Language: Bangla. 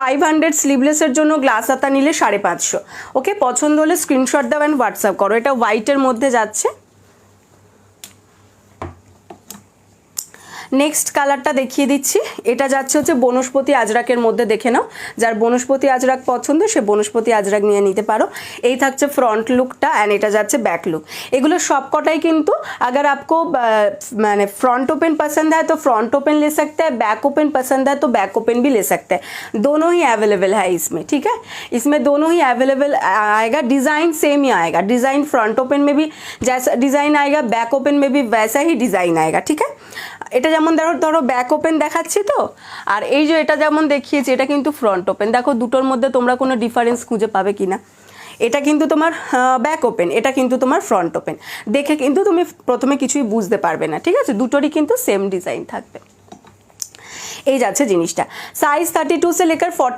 500 স্লিভলেসের জন্য গ্লাস হাতা নিলে 550। ওকে, পছন্দ হলে স্ক্রিনশট দাও অ্যান্ড হোয়াটসঅ্যাপ করো। এটা হোয়াইটের মধ্যে যাচ্ছে। নেক্সট কালারটা দেখিয়ে দিচ্ছি। এটা যাচ্ছে হচ্ছে বনস্পতি আজরাকের মধ্যে, দেখে নাও। যার বনস্পতি আজরাক পছন্দ সে বনস্পতি আজরাক নিয়ে নিতে পারো। এই থাকছে ফ্রন্ট লুকটা অ্যান্ড এটা যাচ্ছে ব্যাক লুক। এগুলো সবকটাই কিন্তু अगर आपको मैंने फ्रंट ओपन पसंद है तो फ्रंट ओपन ले सकते हैं, बैक ओपन पसंद है तो बैक ओपन भी ले सकते हैं। दोनों ही अवेलेबल है इसमें, ठीक है। इसमें दोनों ही अवेलेबल आएगा। डिज़ाइन सेम ही आएगा। डिज़ाइन फ्रंट ओपन में भी जैसा डिज़ाइन आएगा, बैक ओपन में भी वैसा ही डिज़ाइन आएगा, ठीक है। এটা যেমন ধরো ব্যাক ওপেন দেখাচ্ছি তো, আর এই যে এটা যেমন দেখিয়েছি এটা কিন্তু ফ্রন্ট ওপেন। দেখো দুটোর মধ্যে তোমরা কোনো ডিফারেন্স খুঁজে পাবে কিনা। এটা কিন্তু তোমার ব্যাক ওপেন, এটা কিন্তু তোমার ফ্রন্ট ওপেন। দেখে কিন্তু তুমি প্রথমে কিছুই বুঝতে পারবে না, ঠিক আছে। দুটোরই কিন্তু সেম ডিজাইন থাকবে। এই যাচ্ছে জিনিসটা। সাইজ 32 से लेकर 40